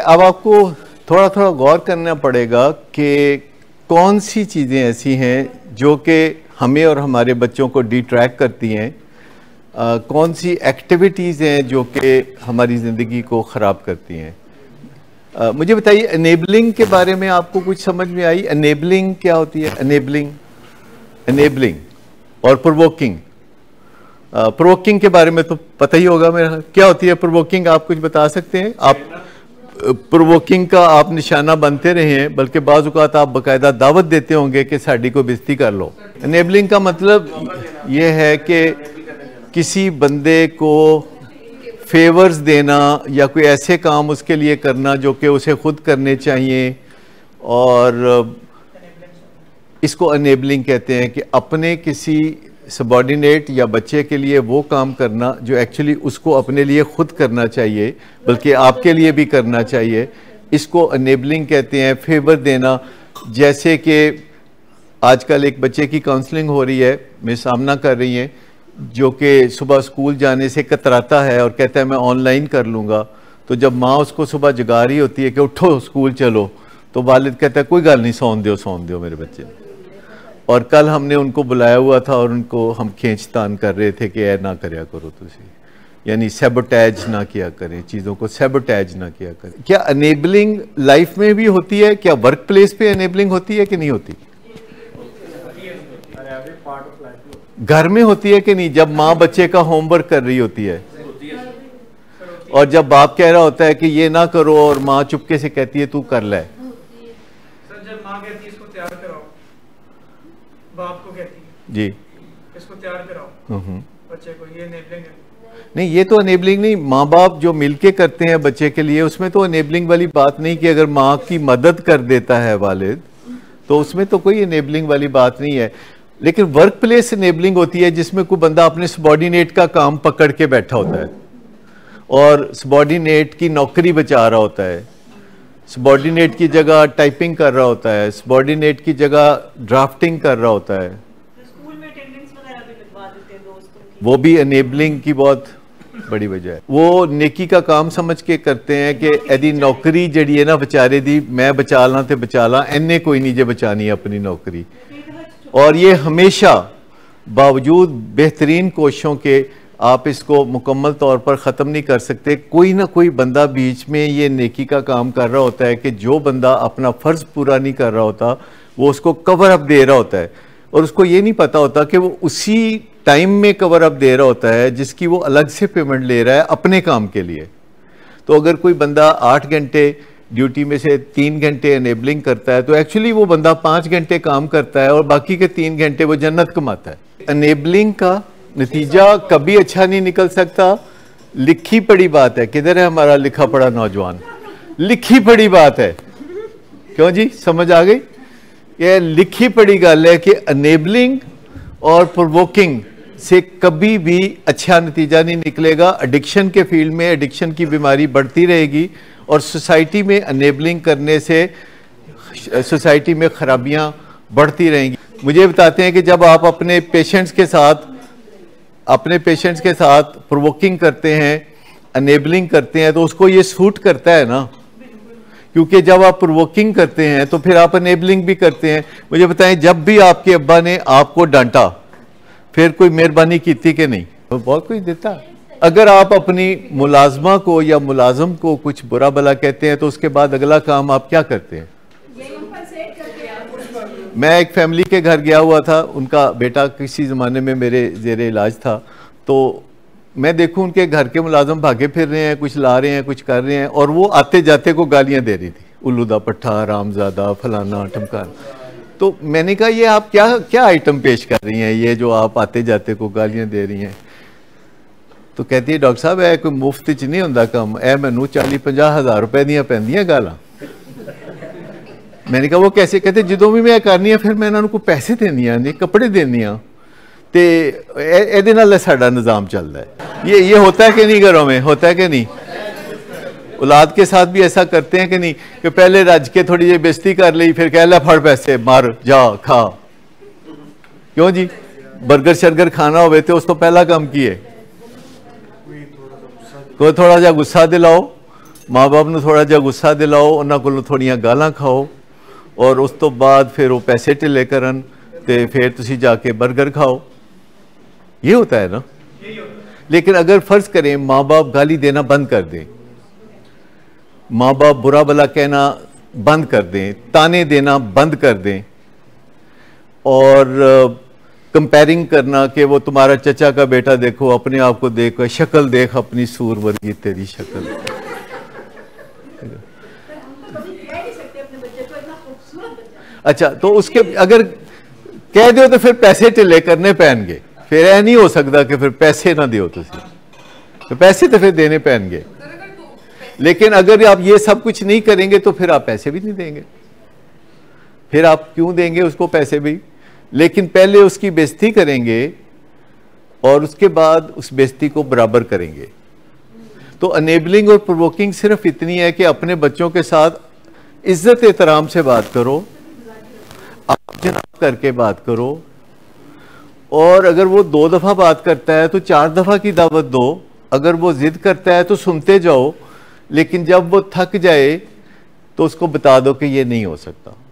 अब आपको थोड़ा थोड़ा गौर करना पड़ेगा कि कौन सी चीज़ें ऐसी हैं जो कि हमें और हमारे बच्चों को डिट्रैक्ट करती हैं, कौन सी एक्टिविटीज़ हैं जो कि हमारी ज़िंदगी को ख़राब करती हैं। मुझे बताइए, एनेबलिंग के बारे में आपको कुछ समझ में आई? एनेबलिंग क्या होती है? एनेबलिंग और प्रोवोकिंग। प्रोवोकिंग के बारे में तो पता ही होगा मेरा, क्या होती है प्रोवोकिंग? आप कुछ बता सकते हैं? आप प्रोवोकिंग का आप निशाना बनते रहे हैं, बल्कि बाज़ औक़ात आप बाकायदा दावत देते होंगे कि साड़ी को बेइज्जती कर लो। एनेबलिंग का मतलब ये है कि किसी बंदे को फेवर्स देना या कोई ऐसे काम उसके लिए करना जो कि उसे खुद करने चाहिए, और इसको एनेबलिंग कहते हैं कि अपने किसी सबॉर्डिनेट या बच्चे के लिए वो काम करना जो एक्चुअली उसको अपने लिए खुद करना चाहिए, बल्कि आपके लिए भी करना चाहिए, इसको एनेबलिंग कहते हैं। फेवर देना, जैसे कि आजकल एक बच्चे की काउंसलिंग हो रही है, मेरे सामना कर रही हैं, जो कि सुबह स्कूल जाने से कतराता है और कहता है मैं ऑनलाइन कर लूँगा। तो जब माँ उसको सुबह जगा रही होती है कि उठो स्कूल चलो, तो वालिद कहता है कोई गल नहीं, सौन दो मेरे बच्चे। और कल हमने उनको बुलाया हुआ था और उनको हम खींचतान कर रहे थे कि ना करया करो तुसी, यानी सैबोटैज ना किया करें, चीज़ों को सैबोटैज ना किया करें। क्या एनेबलिंग लाइफ में भी होती है? क्या वर्क प्लेस पे एनेबलिंग होती है कि नहीं होती? घर में होती है कि नहीं? जब माँ बच्चे का होमवर्क कर रही होती है और जब बाप कह रहा होता है कि ये ना करो और माँ चुपके से कहती है तू कर ले। सर जब माँ कहती है इसको तैयार कराओ, बाप को कहती है जी इसको तैयार कराओ बच्चे को, ये एनेबलिंग है? नहीं, ये तो एनेबलिंग नहीं। माँ बाप जो मिलके करते हैं बच्चे के लिए, उसमें तो एनेबलिंग वाली बात नहीं कि अगर माँ की मदद कर देता है वालिद तो उसमें तो कोई एनेबलिंग वाली बात नहीं है। लेकिन वर्क प्लेस एनेबलिंग होती है जिसमें कोई बंदा अपने सबॉर्डिनेट का काम पकड़ के बैठा होता है और सबॉर्डिनेट की नौकरी बचा रहा होता है, सबॉर्डिनेट की जगह टाइपिंग कर रहा होता है, सबॉर्डिनेट की जगह ड्राफ्टिंग कर रहा होता है। स्कूल में अटेंडेंस वगैरह भी लगवा देते हैं दोस्तों की, वो भी एनेबलिंग की बहुत बड़ी वजह है। वो नेकी का काम समझ के करते हैं कि यदि नौकरी जड़ी है ना बेचारे दी मैं बचा ला तो बचा ला, इन्हें कोई नहीं जे बचानी अपनी नौकरी। और ये हमेशा बावजूद बेहतरीन कोशिशों के आप इसको मुकम्मल तौर पर ख़त्म नहीं कर सकते। कोई ना कोई बंदा बीच में ये नेकी का काम कर रहा होता है कि जो बंदा अपना फ़र्ज़ पूरा नहीं कर रहा होता वो उसको कवर अप दे रहा होता है, और उसको ये नहीं पता होता कि वो उसी टाइम में कवर अप दे रहा होता है जिसकी वो अलग से पेमेंट ले रहा है अपने काम के लिए। तो अगर कोई बंदा 8 घंटे ड्यूटी में से 3 घंटे एनेबलिंग करता है तो एक्चुअली वो बंदा 5 घंटे काम करता है और बाकी के 3 घंटे वो जन्नत कमाता है। एनेबलिंग का नतीजा कभी अच्छा नहीं निकल सकता। लिखी पड़ी बात है, किधर है हमारा लिखा पड़ा नौजवान? लिखी पड़ी बात है, क्यों जी, समझ आ गई? ये लिखी पड़ी गल है कि एनेबलिंग और प्रोवोकिंग से कभी भी अच्छा नतीजा नहीं निकलेगा। एडिक्शन के फील्ड में एडिक्शन की बीमारी बढ़ती रहेगी और सोसाइटी में एनेबलिंग करने से सोसाइटी में खराबियां बढ़ती रहेंगी। मुझे बताते हैं कि जब आप अपने पेशेंट्स के साथ प्रोवोकिंग करते हैं, एनेबलिंग करते हैं, तो उसको ये सूट करता है ना, क्योंकि जब आप प्रोवोकिंग करते हैं तो फिर आप एनेबलिंग भी करते हैं। मुझे बताएं, जब भी आपके अब्बा ने आपको डांटा फिर कोई मेहरबानी की थी कि नहीं? तो बहुत कुछ देता। अगर आप अपनी मुलाजमा को या मुलाजम को कुछ बुरा भला कहते हैं तो उसके बाद अगला काम आप क्या करते हैं? मैं एक फैमिली के घर गया हुआ था, उनका बेटा किसी ज़माने में मेरे ज़ेरे इलाज था, तो मैं देखूं उनके घर के मुलाजम भागे फिर रहे हैं, कुछ ला रहे हैं, कुछ कर रहे हैं, और वो आते जाते को गालियां दे रही थी, उल्लू दा पट्ठा, रामजादा, फलाना ठमकाना। तो मैंने कहा ये आप क्या क्या आइटम पेश कर रही हैं, ये जो आप आते जाते को गालियां दे रही हैं? तो कहती है डॉक्टर साहब ए कोई मुफ्त च नहीं होंदा काम, ए मैनू 40-50 हज़ार रुपए दियां पैंदियां गालां। मैंने कहा वो कैसे? कहते जो भी मैं करनी है फिर मैं इन्होंने को पैसे देनी ने, कपड़े देनी तो ये नाल साडा निज़ाम चलता है। ये होता है कि नहीं? घरों में होता है कि नहीं? औलाद के साथ भी ऐसा करते हैं कि नहीं, कि पहले रज के थोड़ी जी बेइज्जती कर ली, फिर कह ला फड़ पैसे मार जा खा। क्यों जी? बर्गर शर्गर खाना हो तो उस तो पहला काम की है, कोई थोड़ा जा गुस्सा दिलाओ, माँ बाप ने थोड़ा जा गुस्सा दिलाओ, उन्होंने को थोड़ियां गालां खाओ और उस तो बाद फिर वो पैसे ढिले करन ते फिर तुसी जाके बर्गर खाओ। ये होता है ना। लेकिन अगर फर्ज करें माँ बाप गाली देना बंद कर दें, माँ बाप बुरा भला कहना बंद कर दें, ताने देना बंद कर दें और कंपेयरिंग करना कि वो तुम्हारा चचा का बेटा देखो, अपने आप को देखो, शक्ल देख अपनी सूर वर्गी तेरी शक्ल। अच्छा, तो उसके अगर कह दो तो फिर पैसे ढिले करने पैनगे, फिर यह नहीं हो सकता कि फिर पैसे ना दियो तुसी, तो पैसे तो फिर देने पैनगे। लेकिन अगर आप ये सब कुछ नहीं करेंगे तो फिर आप पैसे भी नहीं देंगे, फिर आप क्यों देंगे उसको पैसे भी। लेकिन पहले उसकी बेइज्जती करेंगे और उसके बाद उस बेइज्जती को बराबर करेंगे। तो अनेबलिंग और प्रोवोकिंग सिर्फ इतनी है कि अपने बच्चों के साथ इज्जत एहतराम से बात करो, आप जनाब करके बात करो, और अगर वो 2 दफ़ा बात करता है तो 4 दफ़ा की दावत दो। अगर वो जिद करता है तो सुनते जाओ, लेकिन जब वो थक जाए तो उसको बता दो कि ये नहीं हो सकता।